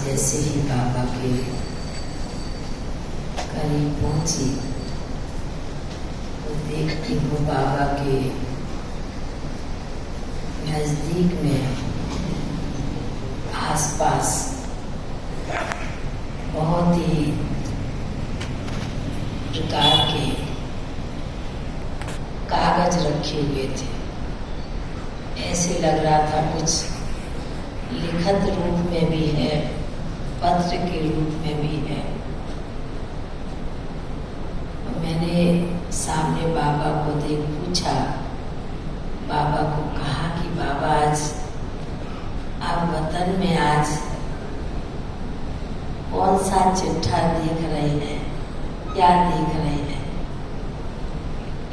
जैसे ही बाबा के करीब पहुंची तो देखती हूँ बाबा के नजदीक में आसपास बहुत ही प्रकार के कागज रखे हुए थे। ऐसे लग रहा था कुछ लिखित रूप में भी है, पत्र के रूप में भी है। मैंने सामने बाबा को देख पूछा, बाबा को कहा कि बाबा आज आप वतन में आज कौन सा चिट्ठा देख रहे हैं, क्या देख रहे हैं?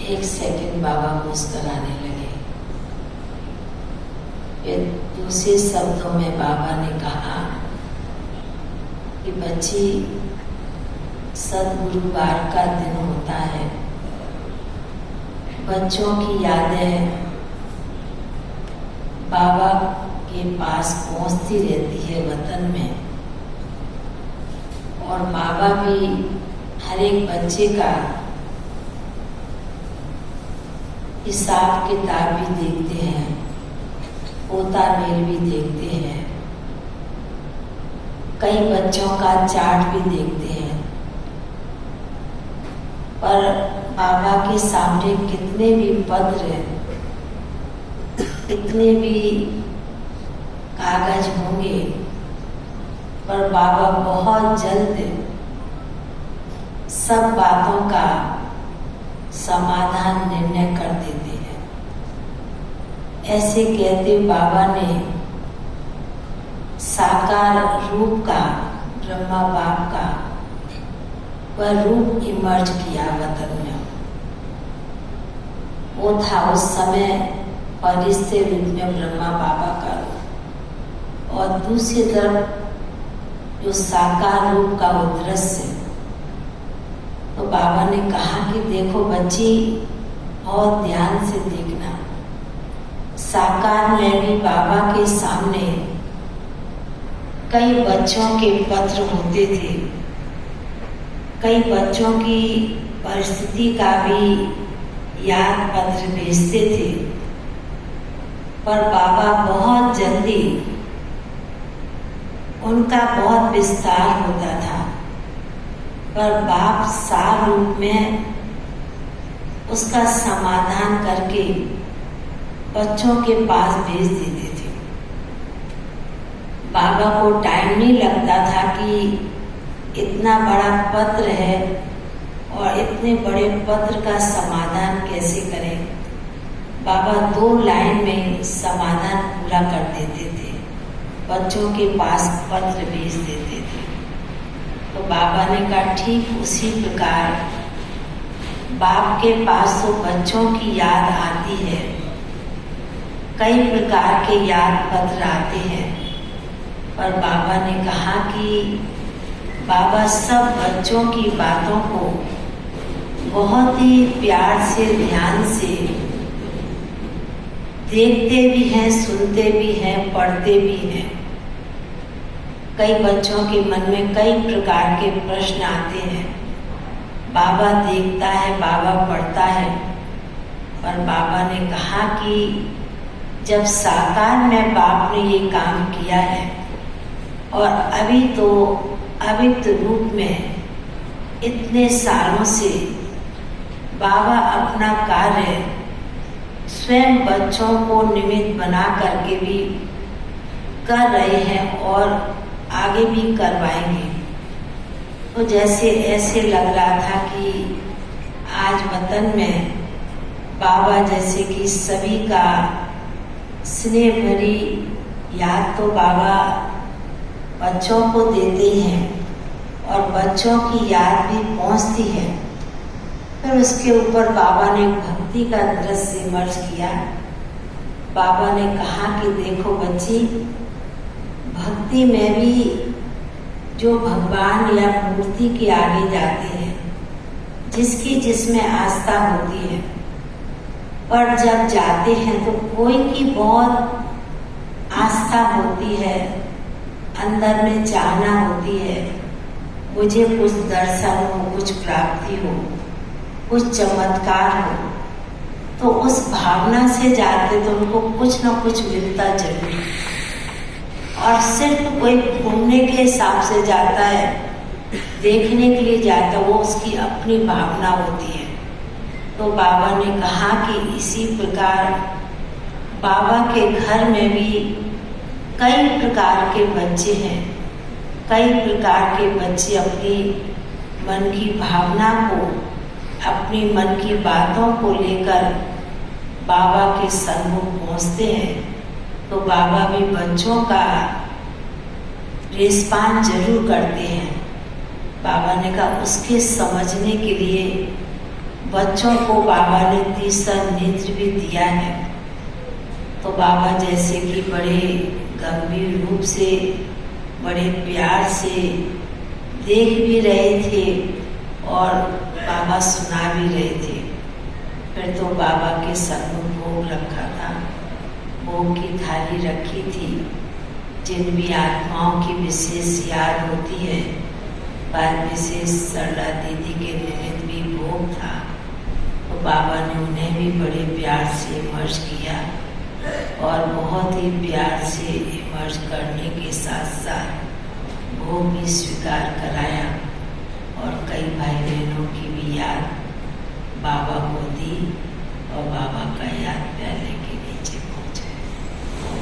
एक सेकंड बाबा मुस्कुराने लगे। फिर दूसरे शब्दों में बाबा ने कहा कि बच्ची, सद्गुरुवार का दिन होता है, बच्चों की यादें बाबा के पास पहुंचती रहती है वतन में, और बाबा भी हर एक बच्चे का हिसाब किताब भी देखते हैं, पोता मेल भी देखते हैं, कई बच्चों का चार्ट भी देखते हैं। पर बाबा के सामने कितने भी पत्र, कितने भी कागज होंगे, पर बाबा बहुत जल्द सब बातों का समाधान निर्णय कर देते हैं। ऐसे कहते बाबा ने साकार रूप का, ब्रह्मा बाप का वह रूप इमर्ज किया वतन में। वो था उस समय फरिश्ते रूप में ब्रह्मा बाबा का रूप, और दूसरी तरफ जो साकार रूप का वो दृश्य। तो बाबा ने कहा कि देखो बच्ची, बहुत ध्यान से देखना। साकार में भी बाबा के सामने कई बच्चों के पत्र होते थे, कई बच्चों की परिस्थिति का भी याद पत्र भेजते थे, पर बाबा बहुत जल्दी उनका बहुत विस्तार होता था, पर बाप सार रूप में उसका समाधान करके बच्चों के पास भेज देते थे। बाबा को टाइम नहीं लगता था कि इतना बड़ा पत्र है और इतने बड़े पत्र का समाधान कैसे करें। बाबा 2 लाइन में समाधान पूरा कर देते थे, बच्चों के पास पत्र भेज देते थे। तो बाबा ने कहा ठीक उसी प्रकार बाप के पास तो बच्चों की याद आती है, कई प्रकार के याद पत्र आते हैं, पर बाबा ने कहा कि बाबा सब बच्चों की बातों को बहुत ही प्यार से, ध्यान से देखते भी हैं, सुनते भी हैं, पढ़ते भी हैं। कई बच्चों के मन में कई प्रकार के प्रश्न आते हैं। बाबा देखता है, बाबा पढ़ता है, पर बाबा ने कहा कि जब साकार में बाप ने ये काम किया है और अभी तो अव्यक्त रूप में इतने सालों से बाबा अपना कार्य स्वयं बच्चों को निमित्त बना करके भी कर रहे हैं और आगे भी करवाएंगे। तो जैसे ऐसे लग रहा था कि आज वतन में बाबा जैसे कि सभी का स्नेह भरी याद तो बाबा बच्चों को देते हैं और बच्चों की याद भी पहुंचती है। फिर उसके ऊपर बाबा ने भक्ति का दृश्य इमर्ज किया। बाबा ने कहा कि देखो बच्ची, भक्ति में भी जो भगवान या मूर्ति के आगे जाते हैं, जिसकी जिसमें आस्था होती है, पर जब जाते हैं तो कोई की बहुत आस्था होती है अंदर में चाहना होती है मुझे कुछ दर्शन हो, कुछ प्राप्ति हो, कुछ चमत्कार हो, तो उस भावना से जाते तो उनको कुछ ना कुछ मिलता जरूर। और सिर्फ कोई घूमने के हिसाब से जाता है, देखने के लिए जाता है, वो उसकी अपनी भावना होती है। तो बाबा ने कहा कि इसी प्रकार बाबा के घर में भी कई प्रकार के बच्चे हैं। कई प्रकार के बच्चे अपनी मन की भावना को, अपनी मन की बातों को लेकर बाबा के सन्मुख पहुँचते हैं। तो बाबा भी बच्चों का रिस्पांस जरूर करते हैं। बाबा ने कहा उसके समझने के लिए बच्चों को बाबा ने तीसरा नेत्र भी दिया है। तो बाबा जैसे कि बड़े गंभीर रूप से, बड़े प्यार से देख भी रहे थे और बाबा सुना भी रहे थे। फिर तो बाबा के सन्मुख भोग रखा था, भोग की थाली रखी थी। जिन भी आत्माओं की विशेष याद होती है, बाद विशेष सरला दीदी के निमित्त भी भोग था। तो बाबा ने उन्हें भी बड़े प्यार से इमर्ज किया और बहुत ही प्यार से इमर्ज करने के साथ साथ भोग भी स्वीकार कराया। और कई भाई बहनों की भी याद बाबा को दी और बाबा